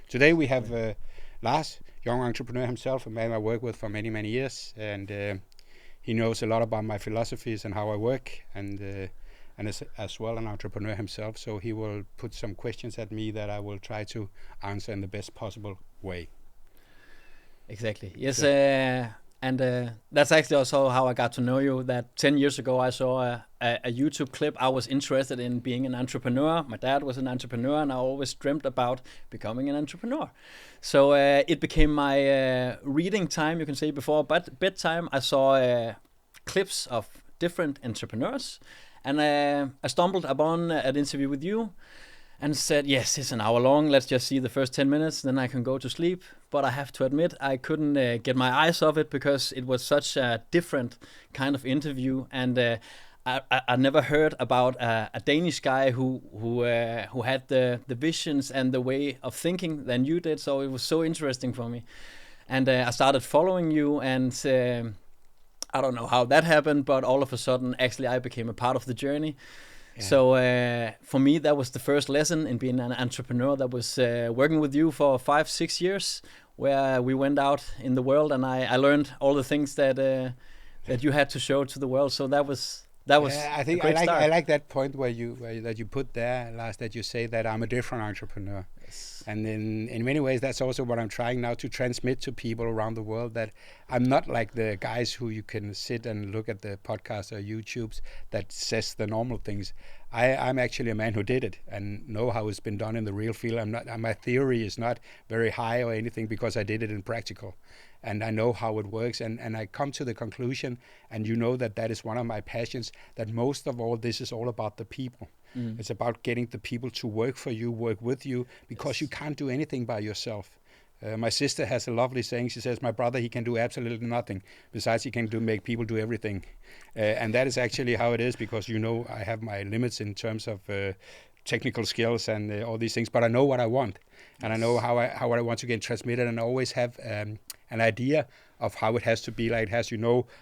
Today we have Lars, young entrepreneur himself, a man I work with for many, many years, and he knows a lot about my philosophies and how I work, and as well an entrepreneur himself. So he will put some questions at me that I will try to answer in the best possible way. Exactly. Yes, and that's actually also how I got to know you. That 10 years ago I saw a YouTube clip. I was interested in being an entrepreneur. My dad was an entrepreneur, and I always dreamt about becoming an entrepreneur. So it became my reading time, you can say, before bedtime. I saw clips of different entrepreneurs, and I stumbled upon an interview with you and said, yes, it's an hour long. Let's just see the first 10 minutes, then I can go to sleep. But I have to admit, I couldn't get my eyes off it because it was such a different kind of interview. And I never heard about a Danish guy who had the visions and the way of thinking than you did. So it was so interesting for me. And I started following you, and I don't know how that happened, but all of a sudden, actually, I became a part of the journey. Yeah. So for me, that was the first lesson in being an entrepreneur. That was working with you for 5-6 years, where we went out in the world, and I learned all the things that you had to show to the world. So that was I think I like that point where you put there, Lars, that you say that I'm a different entrepreneur. Yes. And in many ways, that's also what I'm trying now to transmit to people around the world, that I'm not like the guys who you can sit and look at the podcast or YouTubes that says the normal things. I'm actually a man who did it and know how it's been done in the real field. My theory is not very high or anything, because I did it in practical. And I know how it works, and I come to the conclusion, and you know that is one of my passions, that most of all this is all about the people. It's about getting the people to work for you, work with you, because you can't do anything by yourself. My sister has a lovely saying. She says, my brother, he can do absolutely nothing. Besides, he can make people do everything. And that is actually how it is, because I have my limits in terms of technical skills and all these things, but I know what I want, and I know how I want to get transmitted, and I always have an idea of how it has to be. Like it has,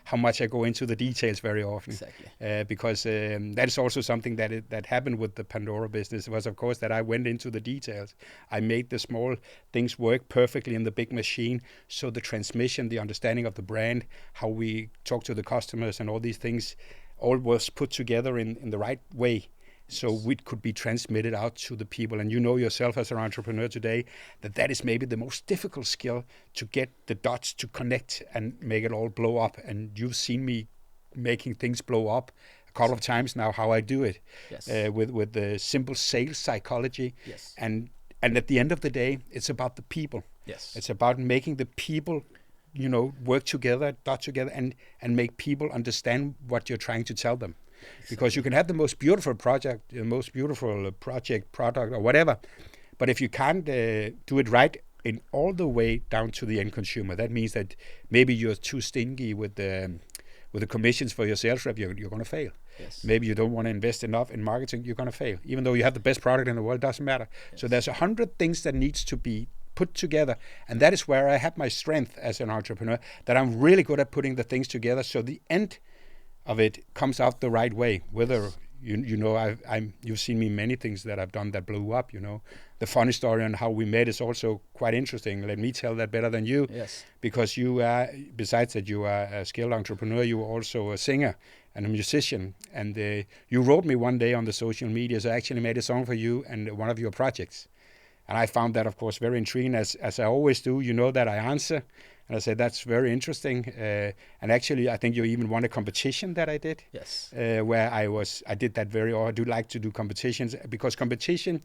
how much I go into the details very often. Exactly. Because that is also something that happened with the Pandora business. It was, of course, that I went into the details. I made the small things work perfectly in the big machine. So the transmission, the understanding of the brand, how we talk to the customers, and all these things, all was put together in the right way. So it could be transmitted out to the people. And you know yourself as an entrepreneur today that is maybe the most difficult skill, to get the dots to connect and make it all blow up. And you've seen me making things blow up a couple of times now, how I do it. Yes. With the simple sales psychology. Yes. And at the end of the day, it's about the people. Yes. It's about making the people work together, dot together, and make people understand what you're trying to tell them. Because you can have the most beautiful project, the most beautiful product, or whatever, but if you can't do it right in all the way down to the end consumer, that means that maybe you're too stingy with the commissions for your sales rep. You're going to fail. Yes. Maybe you don't want to invest enough in marketing. You're going to fail, even though you have the best product in the world. Doesn't matter. Yes. So there's 100 things that needs to be put together, and that is where I have my strength as an entrepreneur. That I'm really good at putting the things together, so the end of it comes out the right way. Whether you've seen me many things that I've done that blew up. The funny story on how we met is also quite interesting. Let me tell that better than you. Yes. Because you are, besides that you are a skilled entrepreneur, you are also a singer and a musician. And you wrote me one day on the social media, so I actually made a song for you and one of your projects. And I found that, of course, very intriguing, as I always do. You know that I answer. And I said, that's very interesting. And actually, I think you even won a competition that I did. Yes. Where I did that I do like to do competitions, because competition,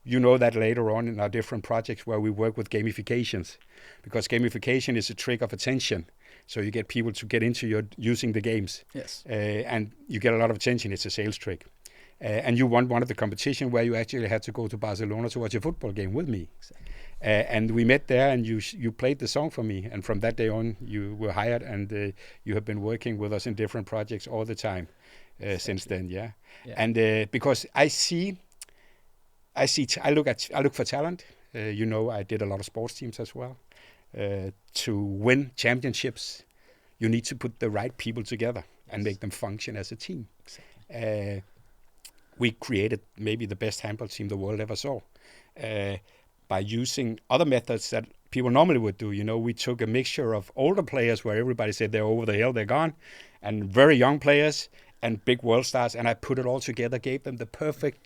that later on in our different projects where we work with gamifications. Because gamification is a trick of attention. So you get people to get into using the games. Yes. And you get a lot of attention. It's a sales trick. And you won one of the competition where you actually had to go to Barcelona to watch a football game with me. Exactly. And we met there, and you played the song for me. And from that day on, you were hired, and you have been working with us in different projects all the time since then. Yeah. And because I look for talent. I did a lot of sports teams as well. To win championships, you need to put the right people together and make them function as a team. Exactly. We created maybe the best handball team the world ever saw. by using other methods that people normally would do. We took a mixture of older players where everybody said they're over the hill, they're gone, and very young players and big world stars, and I put it all together, gave them the perfect,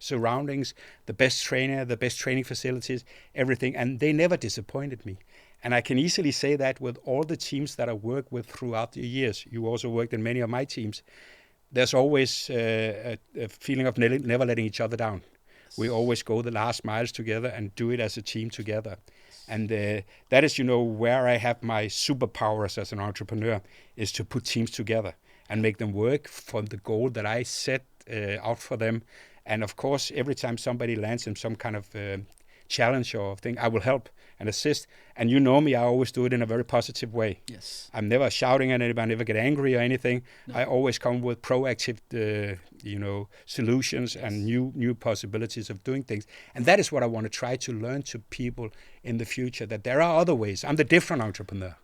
surroundings, the best trainer, the best training facilities, everything, and they never disappointed me. And I can easily say that with all the teams that I work with throughout the years. You also worked in many of my teams. There's always a feeling of never letting each other down. We always go the last miles together and do it as a team together. And that is, where I have my superpowers as an entrepreneur, is to put teams together and make them work for the goal that I set out for them. And of course, every time somebody lands in some kind of challenge or thing, I will help and assist. And you know me, I always do it in a very positive way. Yes. I'm never shouting at anybody, I never get angry or anything. No. I always come with proactive, solutions and new possibilities of doing things. And that is what I want to try to learn to people in the future, that there are other ways. I'm the different entrepreneur,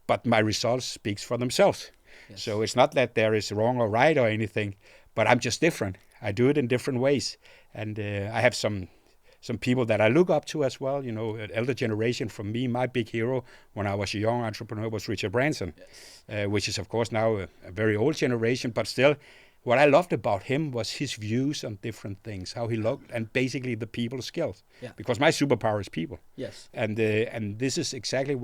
but my results speaks for themselves. Yes. So it's not that there is wrong or right or anything, but I'm just different. I do it in different ways. And I have some people that I look up to as well, an elder generation from me. My big hero when I was a young entrepreneur was Richard Branson, yes. Which is, of course, now a very old generation, but still, what I loved about him was his views on different things, how he looked, and basically the people skills. Yeah. Because my superpower is people. Yes. And this is exactly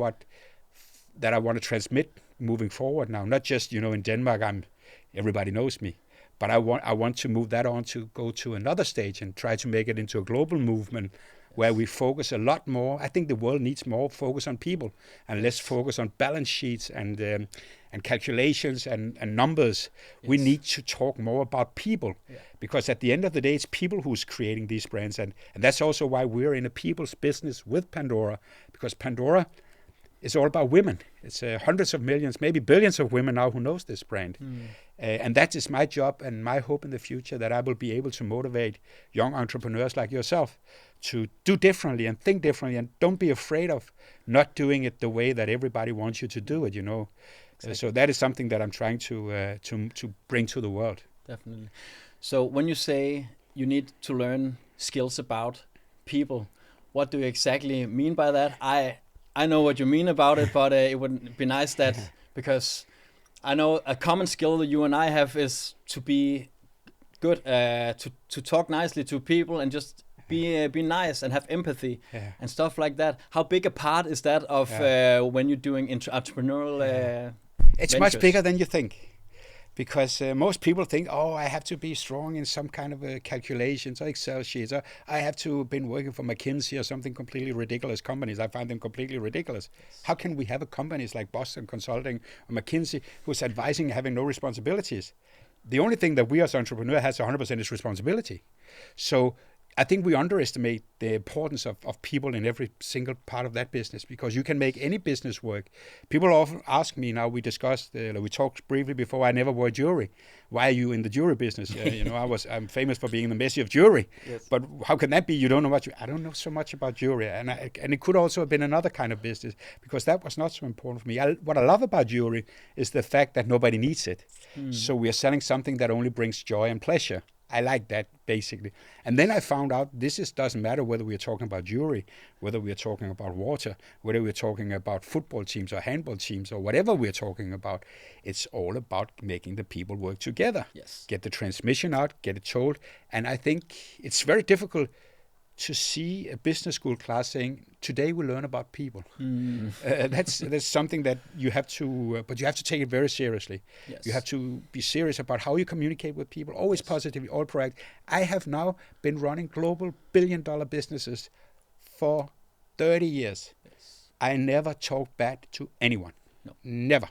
that I want to transmit moving forward now. Not just, in Denmark, everybody knows me. But I want to move that on to go to another stage and try to make it into a global movement where we focus a lot more. I think the world needs more focus on people and less focus on balance sheets and calculations and numbers. Yes. We need to talk more about people because at the end of the day, it's people who's creating these brands. And that's also why we're in a people's business with Pandora, because Pandora is all about women. It's hundreds of millions, maybe billions of women now who knows this brand. And that is my job and my hope in the future, that I will be able to motivate young entrepreneurs like yourself to do differently and think differently, and don't be afraid of not doing it the way that everybody wants you to do it, Exactly. So that is something that I'm trying to bring to the world. Definitely. So when you say you need to learn skills about people, what do you exactly mean by that? I know what you mean about it, but it would be nice that, because I know a common skill that you and I have is to be good, to talk nicely to people and just be nice and have empathy and stuff like that. How big a part is that of when you're doing entrepreneurial It's ventures? much bigger than you think. Because most people think, I have to be strong in some kind of calculations or Excel sheets. Or I have to have been working for McKinsey or something completely ridiculous companies. I find them completely ridiculous. How can we have companies like Boston Consulting or McKinsey who's advising having no responsibilities? The only thing that we as entrepreneurs has 100% is responsibility. So I think we underestimate the importance of people in every single part of that business, because you can make any business work. People often ask me, now we talked briefly before, I never wore jewelry. Why are you in the jewelry business? I'm famous for being the Messi of jewelry. Yes. But how can that be? You don't know much. I don't know so much about jewelry. And it could also have been another kind of business, because that was not so important for me. What I love about jewelry is the fact that nobody needs it. So we are selling something that only brings joy and pleasure. I like that, basically. And then I found out doesn't matter whether we are talking about jewelry, whether we are talking about water, whether we are talking about football teams or handball teams or whatever we are talking about. It's all about making the people work together. Yes. Get the transmission out, get it told. And I think it's very difficult to see a business school class saying, today we learn about people. That's something that you have to, but you have to take it very seriously. Yes. You have to be serious about how you communicate with people, always positive, all proactive. I have now been running global billion-dollar businesses for 30 years. Yes. I never talk bad to anyone. No. Never.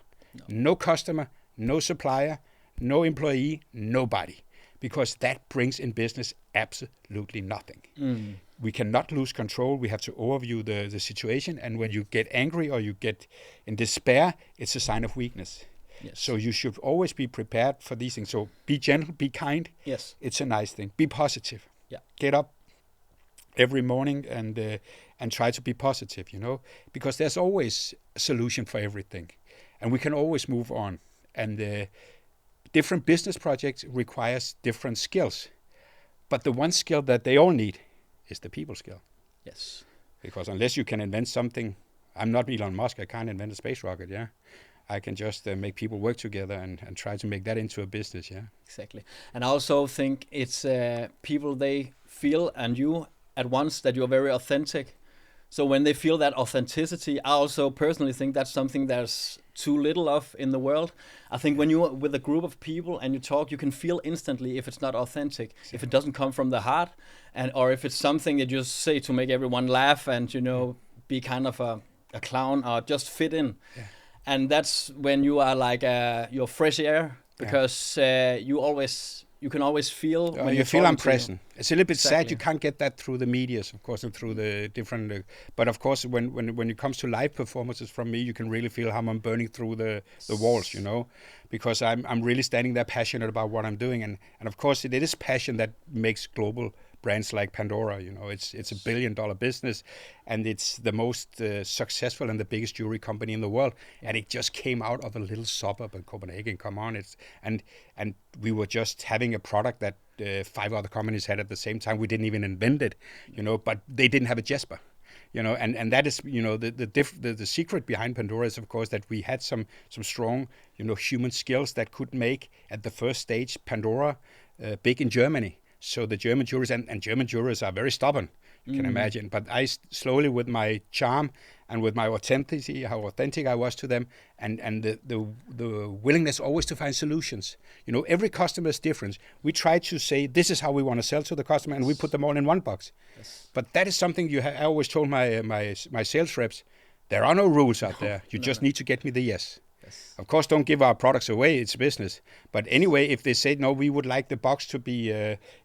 No customer, no supplier, no employee, nobody. Because that brings in business absolutely nothing. We cannot lose control. We have to overview the situation. And when you get angry or you get in despair, it's a sign of weakness. Yes. So you should always be prepared for these things. So be gentle, be kind. Yes. It's a nice thing. Be positive. Yeah. Get up every morning and try to be positive, because there's always a solution for everything. And we can always move on. And different business projects requires different skills. But the one skill that they all need is the people skill. Yes. Because unless you can invent something, I'm not Elon Musk, I can't invent a space rocket, yeah? I can just make people work together and try to make that into a business, yeah? Exactly. And I also think it's people, they feel, and you at once, that you're very authentic. So when they feel that authenticity, I also personally think that's something there's too little of in the world. I think when you're with a group of people and you talk, you can feel instantly if it's not authentic, if it doesn't come from the heart, and or if it's something that you just say to make everyone laugh and, you know, be kind of a clown or just fit in. Yeah. And that's when you are like your fresh air, because you can always feel when you feel I'm present. It's a little bit Exactly. sad you can't get that through the medias, of course, and through the different. But of course, when it comes to live performances from me, you can really feel how I'm burning through the walls, you know, because I'm really standing there passionate about what I'm doing, and of course it is passion that makes global brands like Pandora, you know, it's $1 billion business, and it's the most successful and the biggest jewelry company in the world, and it just came out of a little suburb of Copenhagen. Come on, and we were just having a product that 5 other companies had at the same time. We didn't even invent it, you know, but they didn't have a Jesper, you know, and that is, you know, the secret behind Pandora is, of course, that we had some strong, you know, human skills that could make at the first stage Pandora big in Germany. So the German jurors and German jurors are very stubborn, you can imagine. But I slowly, with my charm and with my authenticity, how authentic I was to them, and the willingness always to find solutions. You know, every customer is different. We try to say, this is how we want to sell to the customer, and we put them all in one box. Yes. But that is something I always told my sales reps, there are no rules out there. You just need to get me the yes. Yes. Of course, don't give our products away. It's business. But anyway, if they say, no, we would like the box to be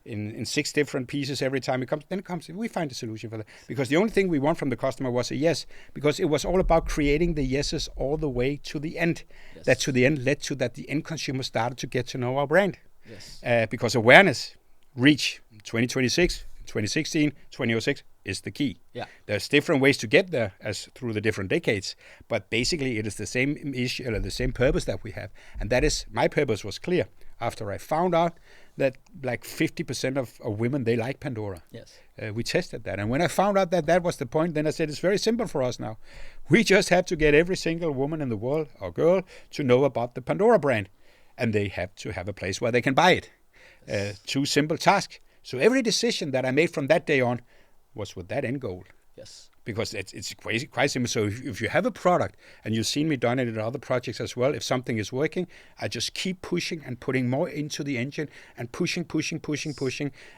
in 6 different pieces every time it comes, then it comes. We find a solution for that. Because the only thing we want from the customer was a yes. Because it was all about creating the yeses all the way to the end. Yes. That to the end led to that the end consumer started to get to know our brand. Yes. Because awareness, reach, 2026, 2016, 2006 is the key. Yeah. There's different ways to get there as through the different decades, but basically it is the same issue or the same purpose that we have. And that is, my purpose was clear after I found out that like 50% of women, they like Pandora. Yes. We tested that. And when I found out that that was the point, then I said, it's very simple for us now. We just have to get every single woman in the world or girl to know about the Pandora brand. And they have to have a place where they can buy it. Yes. 2 simple tasks. So every decision that I made from that day on was with that end goal. Yes. Because it's quite simple. So if you have a product, and you've seen me done it in other projects as well, if something is working, I just keep pushing and putting more into the engine and pushing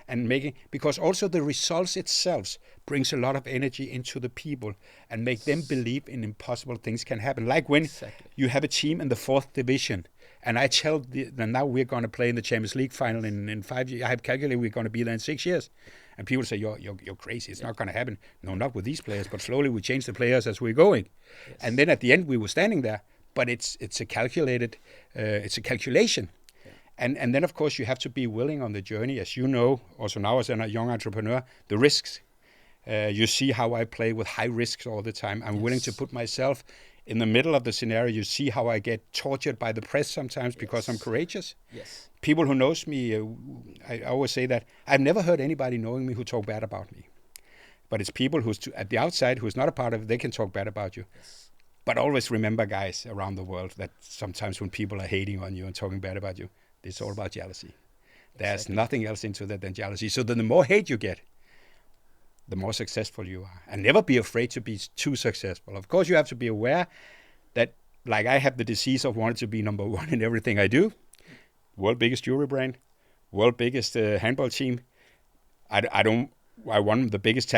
and making, because also the results itself brings a lot of energy into the people and make them believe in impossible things can happen. Like when you have a team in the 4th division, and I tell them now we're going to play in the Champions League final in 5 years. I have calculated we're going to be there in 6 years. And people say, you're crazy. It's not going to happen. No, not with these players. But slowly we change the players as we're going. Yes. And then at the end we were standing there. But it's a calculated, it's a calculation. Yeah. And then, of course, you have to be willing on the journey. As you know, also now as a young entrepreneur, the risks. You see how I play with high risks all the time. I'm willing to put myself in the middle of the scenario. You see how I get tortured by the press sometimes because I'm courageous. Yes. People who knows me, I always say that I've never heard anybody knowing me who talk bad about me. But it's people who's at the outside who's not a part of it, they can talk bad about you. Yes. But always remember, guys, around the world, that sometimes when people are hating on you and talking bad about you, it's all about jealousy. There's nothing else into that than jealousy. So then the more hate you get, the more successful you are. And never be afraid to be too successful. Of course, you have to be aware that, like I have the disease of wanting to be number 1 in everything I do. World biggest jewelry brand, world biggest handball team. I won the biggest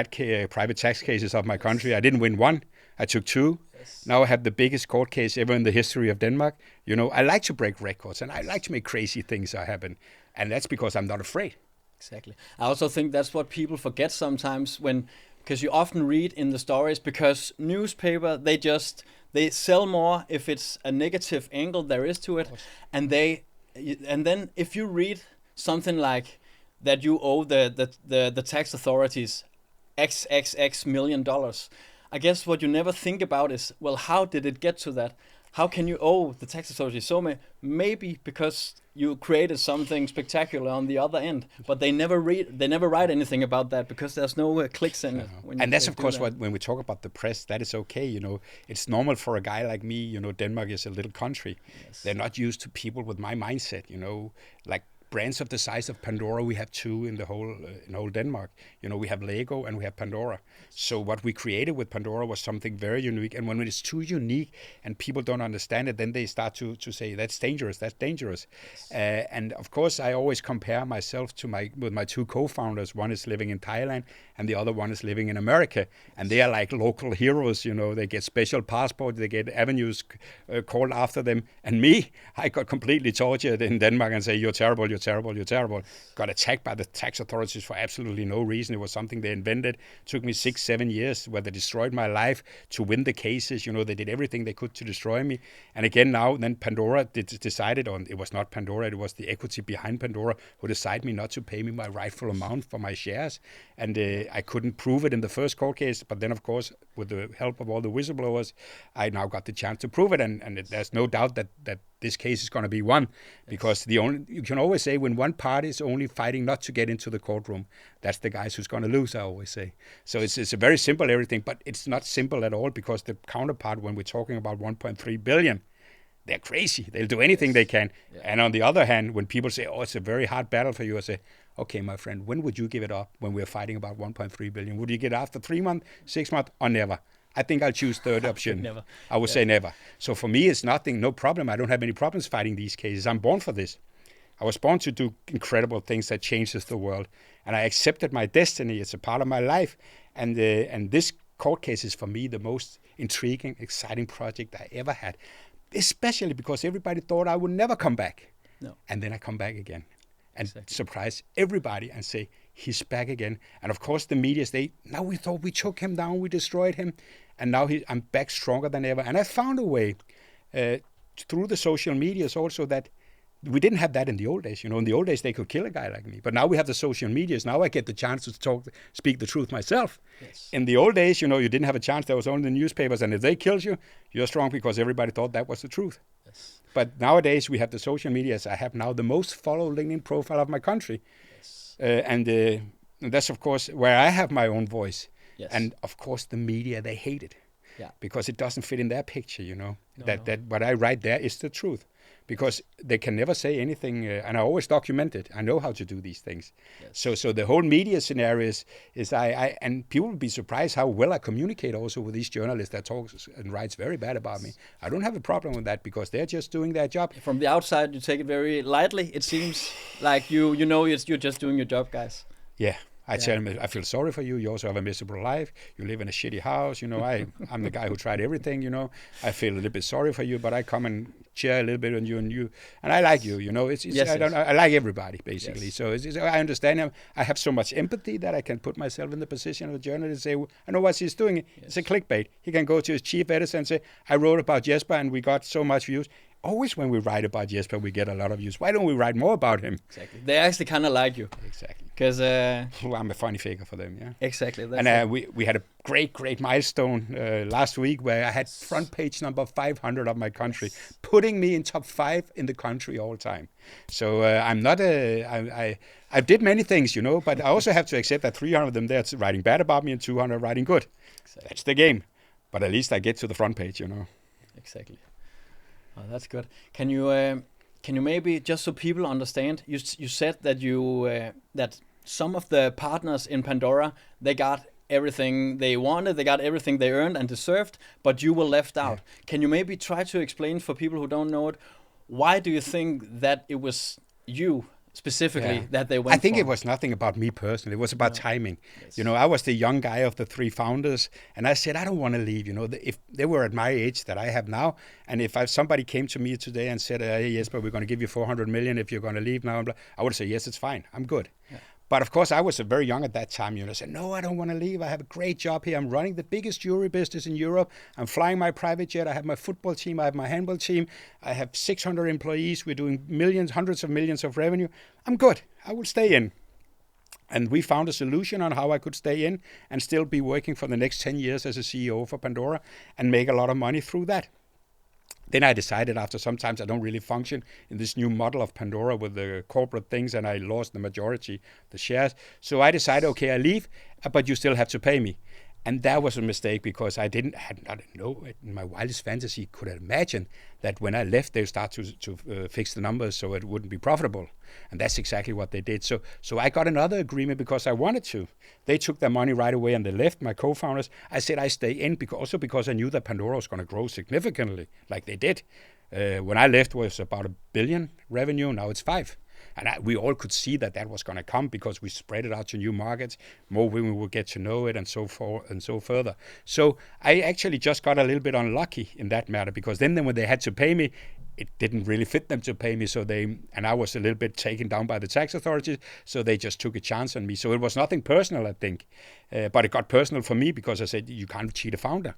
private tax cases of my country. I didn't win 1. I took 2. Yes. Now I have the biggest court case ever in the history of Denmark. You know, I like to break records and I like to make crazy ththings happen. And that's because I'm not afraid. Exactly. I also think that's what people forget sometimes because you often read in the stories, because newspaper, they sell more if it's a negative angle there is to it. And then if you read something like that you owe the tax authorities XXX $1 million, I guess what you never think about is, well, how did it get to that? how can you owe the tax authorities so much? Maybe because you created something spectacular on the other end, but they never write anything about that because there's no clicks in it. And that's of course what, when we talk about the press, that is okay. You know, it's normal for a guy like me. You know, Denmark is a little country. Yes. They're not used to people with my mindset. You know, like brands of the size of Pandora, we have two in the whole Denmark. You know, we have Lego and we have Pandora. So what we created with Pandora was something very unique. And when it's too unique and people don't understand it, then they start to say that's dangerous. That's dangerous. Yes. And of course, I always compare myself with my two co-founders. One is living in Thailand, and the other one is living in America. And they are like local heroes. You know, they get special passports, they get avenues called after them. And me, I got completely tortured in Denmark and say, you're terrible, you're terrible, you're terrible. Got attacked by the tax authorities for absolutely no reason. It was something they invented. Took me 6-7 years where they destroyed my life to win the cases. You know, they did everything they could to destroy me. And again now, then Pandora decided on, it was not Pandora, it was the equity behind Pandora who decided me not to pay me my rightful amount for my shares. And I couldn't prove it in the first court case. But then, of course, with the help of all the whistleblowers, I now got the chance to prove it. And there's no doubt that this case is going to be won, because you can always say when one party is only fighting not to get into the courtroom, that's the guys who's going to lose, I always say. So it's a very simple everything, but it's not simple at all, because the counterpart, when we're talking about 1.3 billion, they're crazy. They'll do anything they can. Yeah. And on the other hand, when people say, oh, it's a very hard battle for you, I say, okay, my friend, when would you give it up when we're fighting about 1.3 billion? Would you get it after 3 months, 6 months, or never? I think I'll choose third option. Never. I would say never. So for me, it's nothing, no problem. I don't have any problems fighting these cases. I'm born for this. I was born to do incredible things that changes the world. And I accepted my destiny. It's a part of my life. And this court case is for me the most intriguing, exciting project I ever had. Especially because everybody thought I would never come back. No. And then I come back again. And surprise everybody and say, he's back again. And of course the media say, now we thought we took him down, we destroyed him. And now I'm back stronger than ever. And I found a way through the social medias also that we didn't have that in the old days. You know, in the old days, they could kill a guy like me. But now we have the social medias. Now I get the chance to speak the truth myself. Yes. In the old days, you know, you didn't have a chance. There was only the newspapers. And if they killed you, you're strong because everybody thought that was the truth. Yes. But nowadays, we have the social medias. I have now the most followed LinkedIn profile of my country. Yes. And that's, of course, where I have my own voice. Yes. And, of course, the media, they hate it. Yeah. Because it doesn't fit in their picture, you know. That what I write there is the truth. Because they can never say anything, and I always document it. I know how to do these things. Yes. So the whole media scenario is I and people will be surprised how well I communicate also with these journalists that talks and writes very bad about me. I don't have a problem with that because they're just doing their job. From the outside, you take it very lightly. It seems like you know you're just doing your job, guys. Yeah. I tell them, I feel sorry for you. You also have a miserable life. You live in a shitty house. You know, I'm the guy who tried everything, you know. I feel a little bit sorry for you, but I come and cheer a little bit on you and I like you, you know. I like everybody, basically. Yes. So I understand him. I have so much empathy that I can put myself in the position of a journalist and say, I know what he's doing. Yes. It's a clickbait. He can go to his chief editor and say, I wrote about Jesper and we got so much views. Always when we write about Jesper, we get a lot of views. Why don't we write more about him? Exactly. They actually kind of like you. Exactly. Because I'm a funny figure for them, yeah. Exactly. And we had a great milestone last week where I had front page number 500 of my country, putting me in top 5 in the country all time. So I'm not I did many things, you know, but I also have to accept that 300 of them there writing bad about me and 200 writing good. Exactly. That's the game. But at least I get to the front page, you know. Exactly. Oh, that's good. Can you maybe, just so people understand, you said that that some of the partners in Pandora, they got everything they wanted, they got everything they earned and deserved, but you were left out. Yeah. Can you maybe try to explain for people who don't know it, why do you think that it was you specifically that they went I think for? It was nothing about me personally. It was about timing. Yes. You know, I was the young guy of the 3 founders, and I said, I don't want to leave. You know, if they were at my age that I have now, and if somebody came to me today and said, hey, Jesper, we're going to give you 400 million if you're going to leave now, I would say, yes, it's fine. I'm good. Yeah. But of course, I was very young at that time. You know, I said, no, I don't want to leave. I have a great job here. I'm running the biggest jewelry business in Europe. I'm flying my private jet. I have my football team. I have my handball team. I have 600 employees. We're doing millions, hundreds of millions of revenue. I'm good. I will stay in. And we found a solution on how I could stay in and still be working for the next 10 years as a CEO for Pandora and make a lot of money through that. Then I decided after sometimes I don't really function in this new model of Pandora with the corporate things, and I lost the majority of the shares. So I decided, okay, I leave, but you still have to pay me. And that was a mistake because I didn't know in my wildest fantasy could I imagine that when I left, they would start to fix the numbers so it wouldn't be profitable. And that's exactly what they did. So I got another agreement because I wanted to. They took their money right away and they left, my co-founders. I said I stay in also because I knew that Pandora was going to grow significantly like they did. When I left, it was about $1 billion revenue. Now it's $5 billion. And we all could see that was going to come because we spread it out to new markets. More women would get to know it and so forth and so further. So I actually just got a little bit unlucky in that matter because then when they had to pay me, it didn't really fit them to pay me. And I was a little bit taken down by the tax authorities, so they just took a chance on me. So it was nothing personal, I think. But it got personal for me because I said, you can't cheat a founder.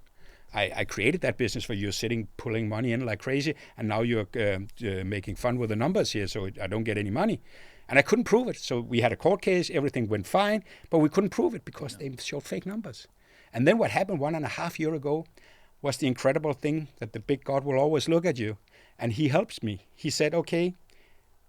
I created that business where you're sitting, pulling money in like crazy, and now you're making fun with the numbers here, so I don't get any money. And I couldn't prove it. So we had a court case, everything went fine, but we couldn't prove it because they showed fake numbers. And then what happened 1.5 years ago was the incredible thing that the big God will always look at you. And he helps me. He said, okay,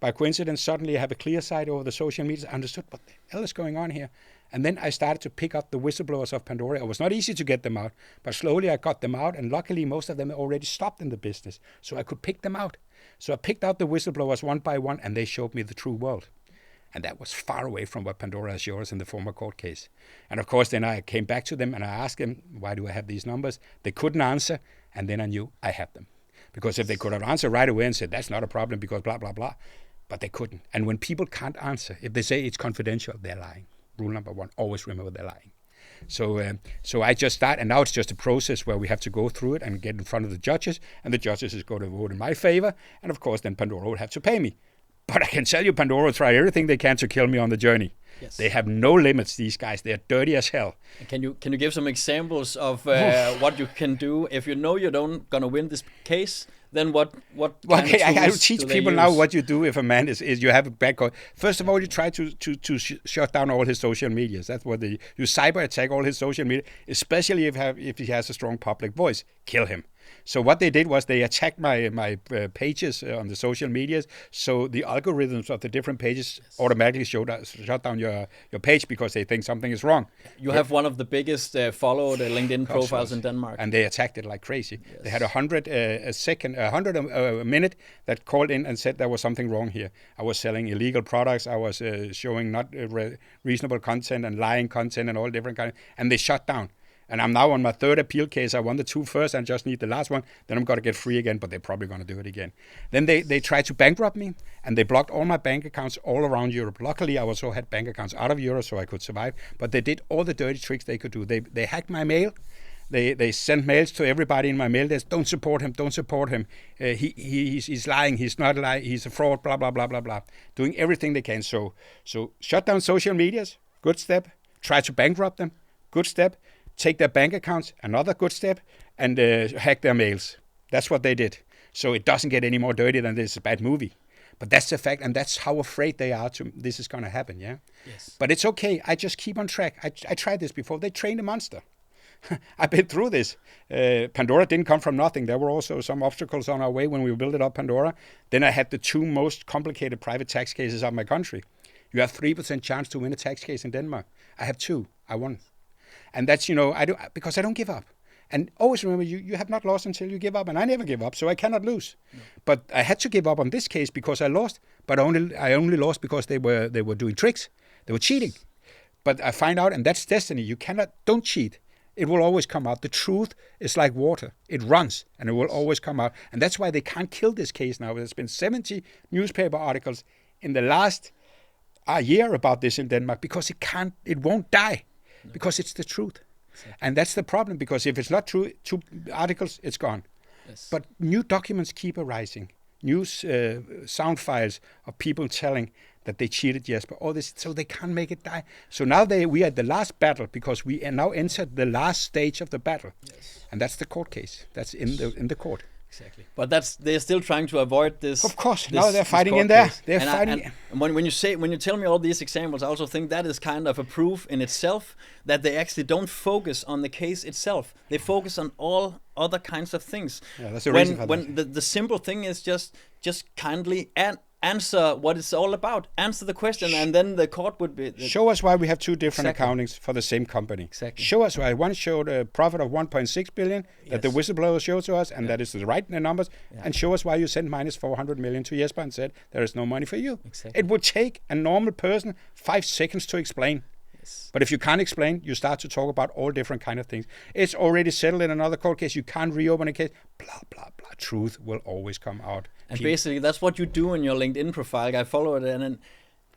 by coincidence, suddenly I have a clear sight over the social media. I understood what the hell is going on here. And then I started to pick up the whistleblowers of Pandora. It was not easy to get them out, but slowly I got them out. And luckily, most of them already stopped in the business. So I could pick them out. So I picked out the whistleblowers one by one, and they showed me the true world. And that was far away from what Pandora assures in the former court case. And of course, then I came back to them and I asked them, why do I have these numbers? They couldn't answer. And then I knew I had them. Because if they could have answered right away and said, that's not a problem because blah, blah, blah. But they couldn't. And when people can't answer, if they say it's confidential, they're lying. Rule number 1, always remember they're lying. So I just started, and now it's just a process where we have to go through it and get in front of the judges, and the judges is going to vote in my favor, and of course then Pandora will have to pay me. But I can tell you, Pandora will try everything they can to kill me on the journey. Yes. They have no limits, these guys. They're dirty as hell. Can you give some examples of what you can do if you know you're not going to win this case? Then what okay, I will teach people now what you do if a man is you have a bad call. First of all, you try to shut down all his social medias. That's what you cyber attack all his social media, especially if he has a strong public voice. Kill him. So what they did was they attacked my pages on the social medias. So the algorithms of the different pages automatically shut down your page because they think something is wrong. You have one of the biggest followed LinkedIn profiles in Denmark. And they attacked it like crazy. Yes. They had 100 a minute that called in and said there was something wrong here. I was selling illegal products. I was showing not reasonable content and lying content and all different kinds. And they shut down. And I'm now on my 3rd appeal case. I won the 2 first and just need the last one. Then I'm going to get free again, but they're probably going to do it again. Then they tried to bankrupt me, and they blocked all my bank accounts all around Europe. Luckily, I also had bank accounts out of Europe, so I could survive. But they did all the dirty tricks they could do. They hacked my mail. They sent mails to everybody in my mail. They said, don't support him, don't support him. He's lying, he's not lying, he's a fraud, blah, blah, blah, blah, blah. Doing everything they can. So shut down social medias, good step. Try to bankrupt them, good step. Take their bank accounts, another good step, and hack their mails. That's what they did. So it doesn't get any more dirty than this is a bad movie. But that's the fact, and that's how afraid they are this is going to happen, yeah? Yes. But it's okay. I just keep on track. I tried this before. They trained a monster. I've been through this. Pandora didn't come from nothing. There were also some obstacles on our way when we built it up, Pandora. Then I had the 2 most complicated private tax cases of my country. You have 3% chance to win a tax case in Denmark. I have 2. I won. And that's, because I don't give up. And always remember, you have not lost until you give up. And I never give up, so I cannot lose. No. But I had to give up on this case because I lost. But I only lost because they were doing tricks. They were cheating. But I find out, and that's destiny. Don't cheat. It will always come out. The truth is like water. It runs, and it will always come out. And that's why they can't kill this case now. There's been 70 newspaper articles in the last year about this in Denmark because it won't die. No. Because it's the truth. Exactly. And that's the problem, because if it's not true, 2 articles, it's gone. Yes. But new documents keep arising. New sound files of people telling that they cheated Jesper, all this, so they can't make it die. So now we are at the last battle, because we are now entered the last stage of the battle. Yes. And that's the court case. That's in the court. Exactly. But they're still trying to avoid this. Of course, now they're fighting in there. They're fighting. And when you tell me all these examples, I also think that is kind of a proof in itself that they actually don't focus on the case itself. They focus on all other kinds of things. Yeah, that's the reason for when the simple thing is just kindly answer what it's all about. Answer the question, and then the court would be... Show us why we have two different accountings for the same company. Exactly. Show us why one showed a profit of 1.6 billion that the whistleblower showed to us, and that is the right numbers, and show us why you sent minus 400 million to Jesper and said there is no money for you. Exactly. It would take a normal person 5 seconds to explain. But if you can't explain, you start to talk about all different kind of things. It's already settled in another court case. You can't reopen a case. Blah, blah, blah. Truth will always come out. And basically, that's what you do in your LinkedIn profile. I follow it, and then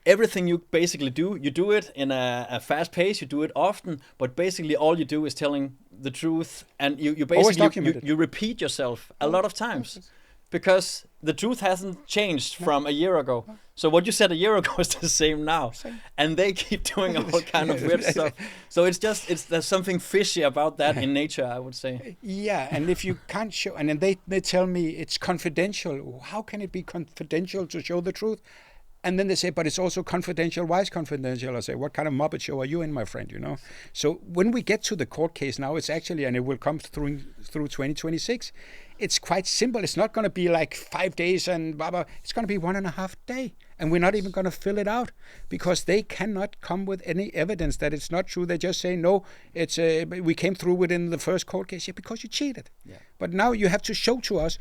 everything you basically do, you do it in a fast pace. You do it often, but basically all you do is telling the truth, and you basically you repeat yourself a lot of times. Because the truth hasn't changed from a year ago. So what you said a year ago is the same now. And they keep doing all kind of weird stuff. So there's something fishy about that in nature, I would say. Yeah, and if you can't show, and then they tell me it's confidential. How can it be confidential to show the truth? And then they say, but it's also confidential. Why is confidential? I say, what kind of Muppet show are you in, my friend? You know. So when we get to the court case now, it's actually, and it will come through 2026. It's quite simple. It's not going to be like 5 days and blah, blah. It's going to be 1.5 days. And we're not even going to fill it out because they cannot come with any evidence that it's not true. They just say, no, it's we came through within the first court case. Yeah, because you cheated. Yeah. But now you have to show to us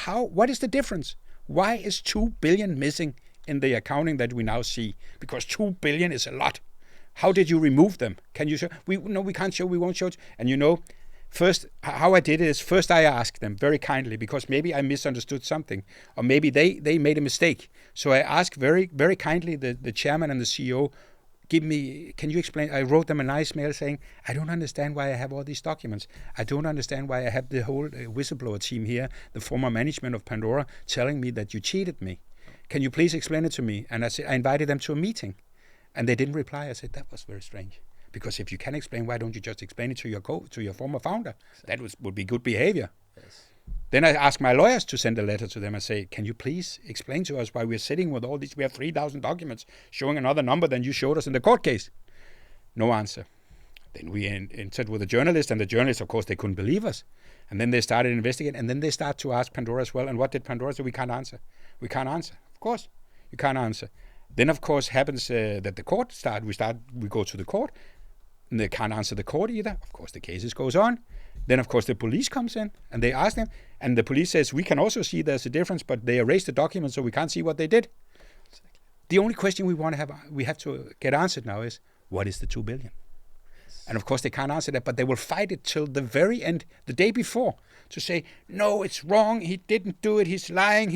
what is the difference? Why is 2 billion missing in the accounting that we now see? Because 2 billion is a lot. How did you remove them? Can you show? We can't show. We won't show. And you know, first, how I did it is first I asked them very kindly because maybe I misunderstood something or maybe they made a mistake. So I asked very, very kindly the chairman and the CEO, can you explain? I wrote them a nice mail saying, I don't understand why I have all these documents. I don't understand why I have the whole whistleblower team here, the former management of Pandora, telling me that you cheated me. Can you please explain it to me? And I invited them to a meeting and they didn't reply. I said, that was very strange. Because if you can explain, why don't you just explain it to your former founder? That would be good behavior. Yes. Then I asked my lawyers to send a letter to them and say, can you please explain to us why we're sitting with all these? We have 3,000 documents showing another number than you showed us in the court case. No answer. Then we entered with a journalist, and the journalists, of course, they couldn't believe us. And then they started investigating, and then they start to ask Pandora as well. And what did Pandora say? We can't answer. We can't answer. Of course, you can't answer. Then, of course, happens that the court we go to the court, and they can't answer the court either. Of course, the cases goes on. Then, of course, the police comes in, and they ask them, and the police says, we can also see there's a difference, but they erased the documents, so we can't see what they did. Exactly. The only question we have to get answered now is, what is the 2 billion? Yes. And, of course, they can't answer that, but they will fight it till the very end, the day before, to say, no, it's wrong, he didn't do it, he's lying,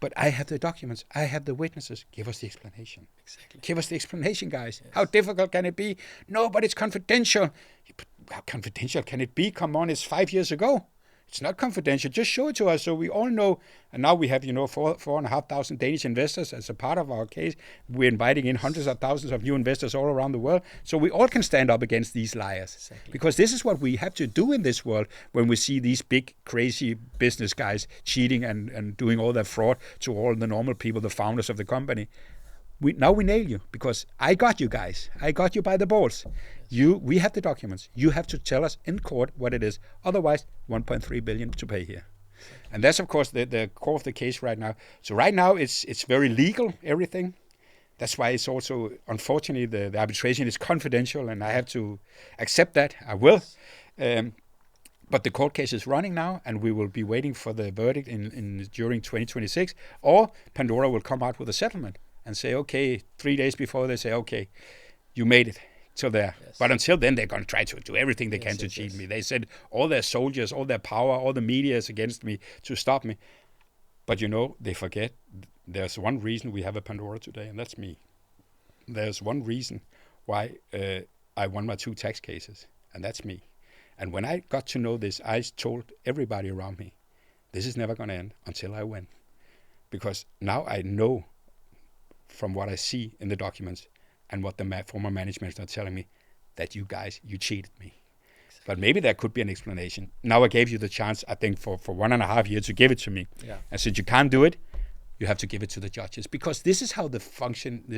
But I have the documents. I have the witnesses. Give us the explanation. Exactly. Give us the explanation, guys. Yes. How difficult can it be? No, but it's confidential. But how confidential can it be? Come on, it's 5 years ago. It's not confidential. Just show it to us so we all know. And now we have, 4,500 Danish investors as a part of our case. We're inviting in hundreds of thousands of new investors all around the world. So we all can stand up against these liars. Exactly. Because this is what we have to do in this world when we see these big, crazy business guys cheating and doing all that fraud to all the normal people, the founders of the company. Now we nail you because I got you guys. I got you by the balls. We have the documents. You have to tell us in court what it is. Otherwise, 1.3 billion to pay here. And that's, of course, the core of the case right now. So right now, it's very legal, everything. That's why it's also, unfortunately, the arbitration is confidential, and I have to accept that. I will. But the court case is running now, and we will be waiting for the verdict during 2026. Or Pandora will come out with a settlement and say, okay, 3 days before they say, okay, you made it till there. Yes. But until then, they're going to try to do everything they can to cheat me. They said all their soldiers, all their power, all the media is against me to stop me. But they forget there's one reason we have a Pandora today, and that's me. There's one reason why I won my 2 tax cases, and that's me. And when I got to know this, I told everybody around me, this is never going to end until I win. Because now I know from what I see in the documents and what the former management are telling me, that you guys, you cheated me. Exactly. But maybe there could be an explanation. Now I gave you the chance, I think, for 1.5 years to give it to me. Yeah. And since you can't do it, you have to give it to the judges, because this is how the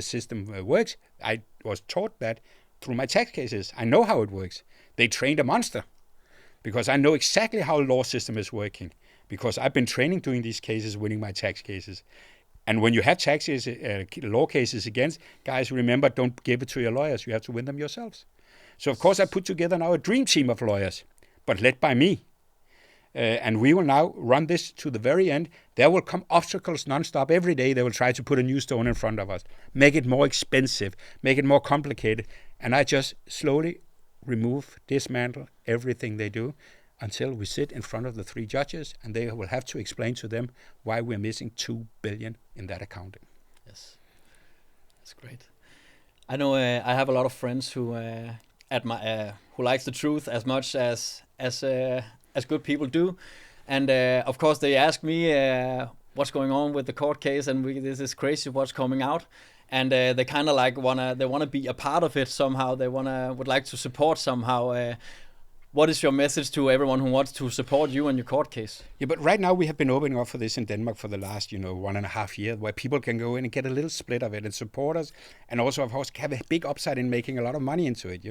system works. I was taught that through my tax cases. I know how it works. They trained a monster, because I know exactly how law system is working, because I've been training doing these cases, winning my tax cases. And when you have taxes, law cases against, guys, remember, don't give it to your lawyers. You have to win them yourselves. So, of course, I put together now a dream team of lawyers, but led by me. And we will now run this to the very end. There will come obstacles nonstop every day. They will try to put a new stone in front of us, make it more expensive, make it more complicated. And I just slowly remove, dismantle everything they do until we sit in front of the 3 judges, and they will have to explain to them why we're missing 2 billion in that accounting. Yes, that's great. I know I have a lot of friends who who likes the truth as much as good people do, and of course they ask me what's going on with the court case, and this is crazy what's coming out, and they kind of like wanna be a part of it somehow. They would like to support somehow. What is your message to everyone who wants to support you in your court case? Yeah, but right now we have been opening up for this in Denmark for the last, 1.5 years, where people can go in and get a little split of it and support us, and also, of course, have a big upside in making a lot of money into it,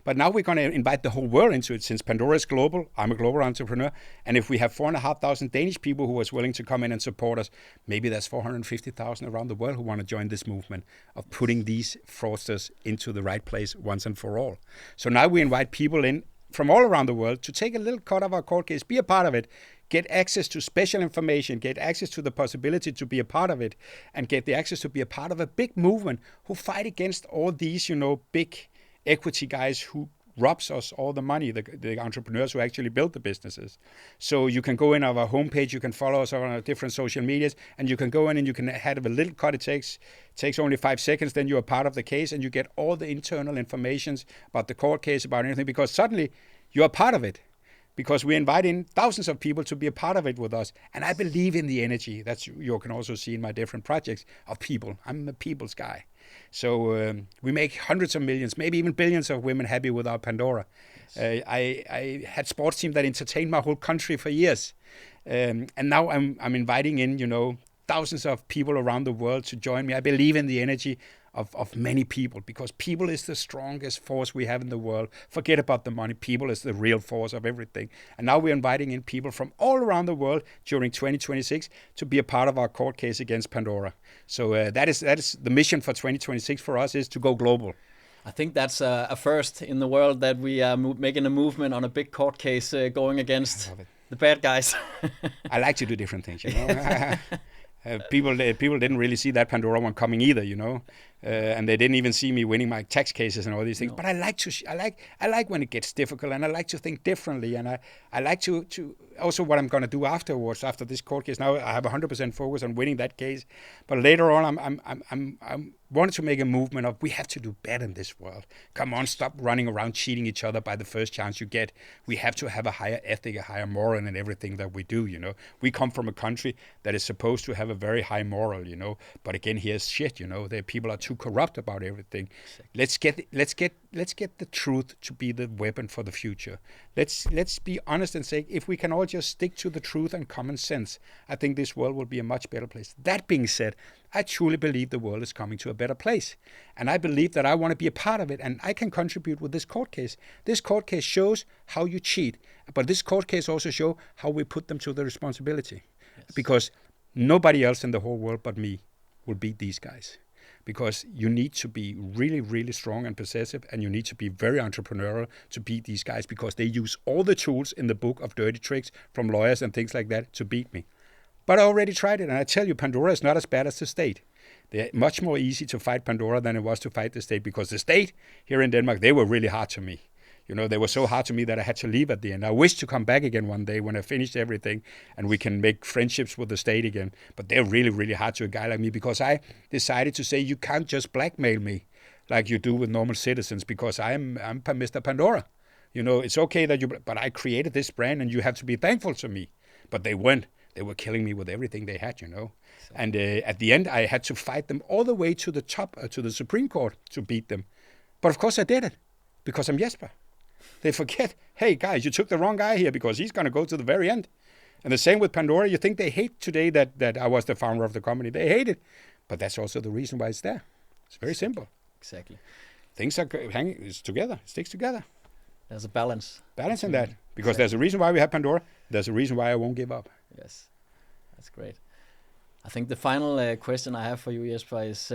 But now we're going to invite the whole world into it, since Pandora is global. I'm a global entrepreneur, and if we have 4,500 Danish people who was willing to come in and support us, maybe there's 450,000 around the world who want to join this movement of putting these fraudsters into the right place once and for all. So now we invite people in from all around the world to take a little cut of our court case, be a part of it, get access to special information, get access to the possibility to be a part of it, and get the access to be a part of a big movement who fight against all these, big equity guys who robs us all the money, the entrepreneurs who actually build the businesses. So you can go in our homepage, you can follow us on our different social medias, and you can go in and you can have a little cut. It takes only 5 seconds, then you're a part of the case, and you get all the internal informations about the court case, about anything, because suddenly you're a part of it. Because we invite in thousands of people to be a part of it with us. And I believe in the energy, that's you can also see in my different projects, of people. I'm a people's guy. So we make hundreds of millions, maybe even billions of women happy with our Pandora. Yes. I had sports team that entertained my whole country for years. And now I'm inviting in, thousands of people around the world to join me. I believe in the energy of many people, because people is the strongest force we have in the world. Forget about the money. People is the real force of everything. And now we're inviting in people from all around the world during 2026 to be a part of our court case against Pandora. So that is the mission for 2026 for us, is to go global. I think that's a first in the world, that we are making a movement on a big court case going against the bad guys. I like to do different things, People didn't really see that Pandora one coming either, and they didn't even see me winning my tax cases and all these things. No. But I like when it gets difficult, and I like to think differently, and I like to also what I'm going to do afterwards, after this court case. Now I have 100% focus on winning that case, but later on I'm wanted to make a movement of, we have to do better in this world. Come on, stop running around cheating each other by the first chance you get. We have to have a higher ethic, a higher moral in everything that we do, We come from a country that is supposed to have a very high moral, But again, here's shit, The people are too corrupt about everything. Exactly. Let's get the truth to be the weapon for the future. Let's be honest and say, if we can all just stick to the truth and common sense, I think this world will be a much better place. That being said, I truly believe the world is coming to a better place. And I believe that I want to be a part of it, and I can contribute with this court case. This court case shows how you cheat, but this court case also shows how we put them to the responsibility. Yes. Because nobody else in the whole world but me will beat these guys. Because you need to be really, really strong and possessive, and you need to be very entrepreneurial to beat these guys, because they use all the tools in the book of dirty tricks from lawyers and things like that to beat me. But I already tried it, and I tell you, Pandora is not as bad as the state. They're much more easy to fight Pandora than it was to fight the state, because the state here in Denmark, they were really hard to me. They were so hard to me that I had to leave at the end. I wish to come back again one day when I finished everything and we can make friendships with the state again. But they're really, really hard to a guy like me, because I decided to say, you can't just blackmail me like you do with normal citizens, because I'm Mr. Pandora. It's okay but I created this brand and you have to be thankful to me. But they weren't. They were killing me with everything they had, And at the end, I had to fight them all the way to the top, to the Supreme Court to beat them. But of course I did it, because I'm Jesper. They forget, hey guys, you took the wrong guy here because he's going to go to the very end. And the same with Pandora. You think they hate today that I was the founder of the company. They hate it. But that's also the reason why it's there. It's very simple. Exactly. Things are hanging, it's together, it sticks together. There's a balance. Balance in that. Because there's a reason why we have Pandora. There's a reason why I won't give up. Yes, that's great. I think the final question I have for you, Jesper, is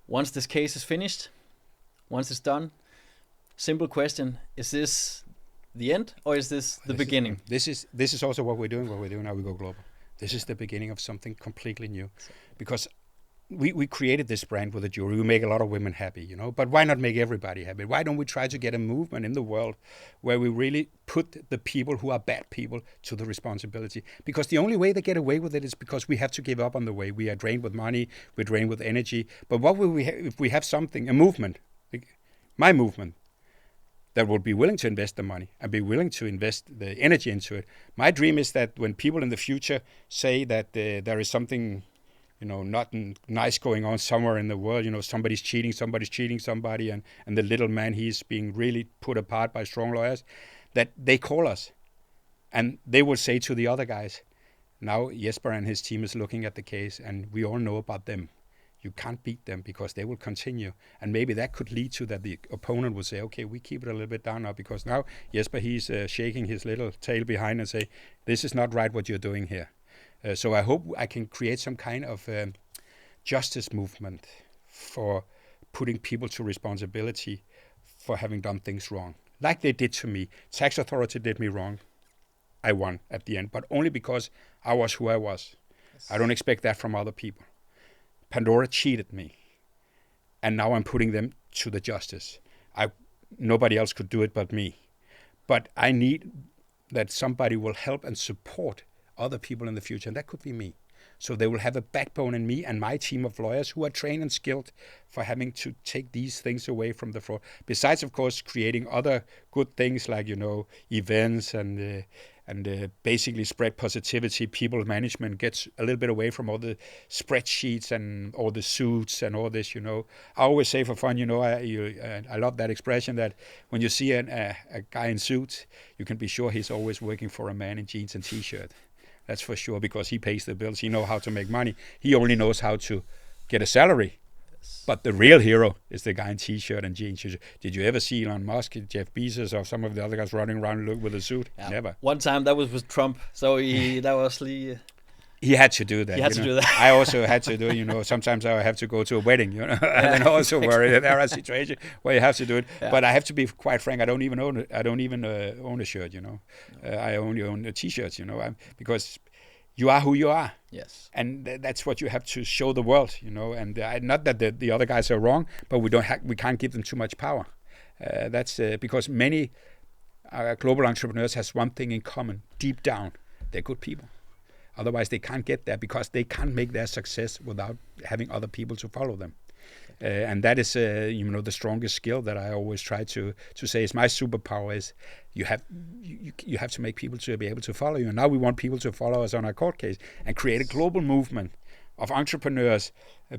once this case is finished, once it's done, simple question, is this the end or is this the beginning? This is also what we're doing now, we go global. This is the beginning of something completely new. Because we created this brand with a jewelry. We make a lot of women happy, you know, but why not make everybody happy? Why don't we try to get a movement in the world where we really put the people who are bad people to the responsibility? Because the only way they get away with it is because we have to give up on the way. We are drained with money, we're drained with energy. But what will we if we have something, a movement, my movement, that would be willing to invest the money and be willing to invest the energy into it? My dream is that when people in the future say that there is something, you know, not nice going on somewhere in the world, you know, somebody's cheating somebody, and the little man, he's being really put apart by strong lawyers, that they call us and they will say to the other guys, now Jesper and his team is looking at the case and we all know about them. You can't beat them because they will continue. And maybe that could lead to that the opponent will say, okay, we keep it a little bit down now because now Jesper, he's shaking his little tail behind and say, this is not right what you're doing here. So I hope I can create some kind of justice movement for putting people to responsibility for having done things wrong. Like they did to me. Tax authority did me wrong. I won at the end, but only because I was who I was. Yes. I don't expect that from other people. Pandora cheated me. And now I'm putting them to the justice. Nobody else could do it but me. But I need that somebody will help and support other people in the future, and that could be me. So they will have a backbone in me and my team of lawyers who are trained and skilled for having to take these things away from the fraud. Besides, of course, creating other good things like, you know, events and basically spread positivity. People management gets a little bit away from all the spreadsheets and all the suits and all this, you know. I always say for fun, you know, I love that expression that when you see a guy in suits, you can be sure he's always working for a man in jeans and T-shirt. That's for sure, because he pays the bills. He knows how to make money. He only knows how to get a salary. Yes. But the real hero is the guy in T-shirt and jeans. Did you ever see Elon Musk, Jeff Bezos, or some of the other guys running around with a suit? Yeah. Never. One time that was with Trump, so he had to do that. He had to do that. I also had to do, you know, sometimes I have to go to a wedding, you know, and also worry that there are situations where you have to do it. Yeah. But I have to be quite frank. I don't even own a shirt, you know. I only own T-shirts, you know, because you are who you are. Yes. And that's what you have to show the world, you know. And not that the other guys are wrong, but we can't give them too much power. That's because many global entrepreneurs has one thing in common. Deep down, they're good people. Otherwise, they can't get there because they can't make their success without having other people to follow them. And that is, you know, the strongest skill that I always try to say is my superpower is you have to make people to be able to follow you. And now we want people to follow us on our court case and create a global movement of entrepreneurs,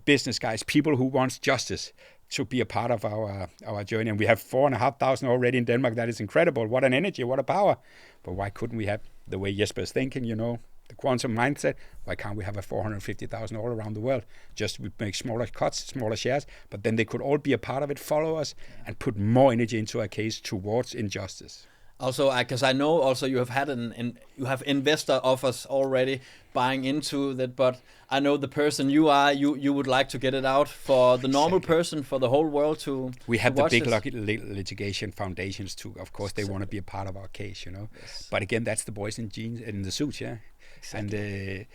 business guys, people who want justice to be a part of our journey. And we have 4,500 already in Denmark. That is incredible. What an energy, what a power. But why couldn't we have the way Jesper is thinking, you know, the quantum mindset? Why can't we have a 450,000 all around the world? Just we make smaller cuts, smaller shares, but then they could all be a part of it, follow us, and put more energy into our case towards injustice. Also, because I know also you have had you have investor offers already buying into that, but I know the person you are, you would like to get it out for the normal person, for the whole world to. We have to the big litigation foundations too. Of course, they want to be a part of our case, you know. Yes. But again, that's the boys in jeans in the suits, yeah. Exactly.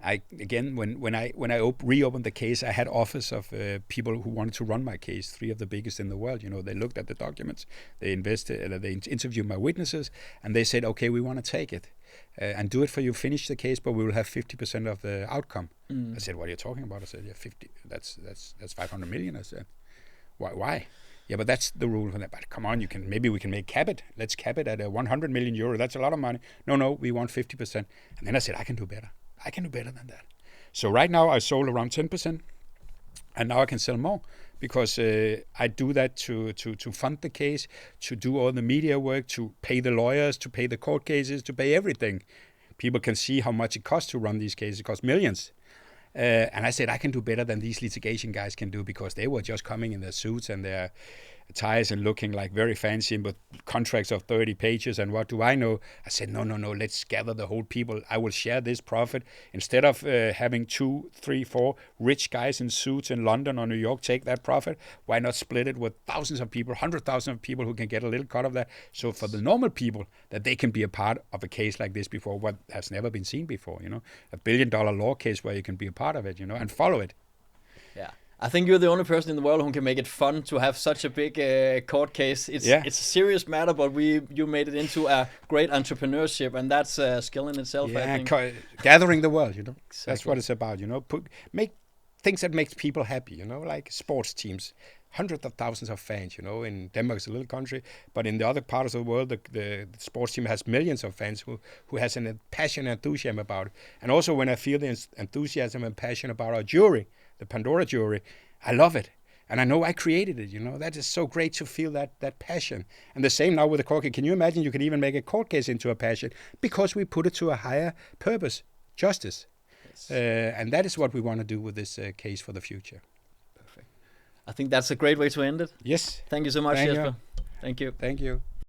And when I reopened the case, I had offers of people who wanted to run my case, 3 of the biggest in the world. You know, they looked at the documents, they interviewed my witnesses, and they said, okay, we want to take it and do it for you, finish the case, but we will have 50% of the outcome. I said, what are you talking about? I said, yeah, 50. That's 500 million. I said, why? Yeah, but that's the rule for that. But come on, maybe we can cap it. Let's cap it at 100 million euro. That's a lot of money. No, we want 50%. And then I said, I can do better. I can do better than that. So right now I sold around 10%, and now I can sell more. because I do that to fund the case, to do all the media work, to pay the lawyers, to pay the court cases, to pay everything. People can see how much it costs to run these cases. It costs millions. And I said, I can do better than these litigation guys can do, because they were just coming in their suits and their ties and looking like very fancy, but contracts of 30 pages. And what do I know? I said, no, let's gather the whole people. I will share this profit. Instead of having 2, 3, 4 rich guys in suits in London or New York take that profit, why not split it with thousands of people, 100,000 of people who can get a little cut of that? So for the normal people, that they can be a part of a case like this before, what has never been seen before, $1 billion law case where you can be a part of it, and follow it. Yeah. I think you're the only person in the world who can make it fun to have such a big court case. It's a serious matter, but you made it into a great entrepreneurship, and that's a skill in itself. Yeah, I think. Gathering the world, Exactly. That's what it's about, make things that makes people happy, like sports teams, hundreds of thousands of fans, in Denmark is a little country, but in the other parts of the world, the sports team has millions of fans who has a passion and enthusiasm about it. And also when I feel the enthusiasm and passion about our jury, the Pandora jury, I love it. And I know I created it, That is so great to feel that passion. And the same now with the court case. Can you imagine you can even make a court case into a passion because we put it to a higher purpose, justice. Yes. And that is what we want to do with this case for the future. Perfect. I think that's a great way to end it. Yes. Thank you so much, Jesper. Thank you. Thank you.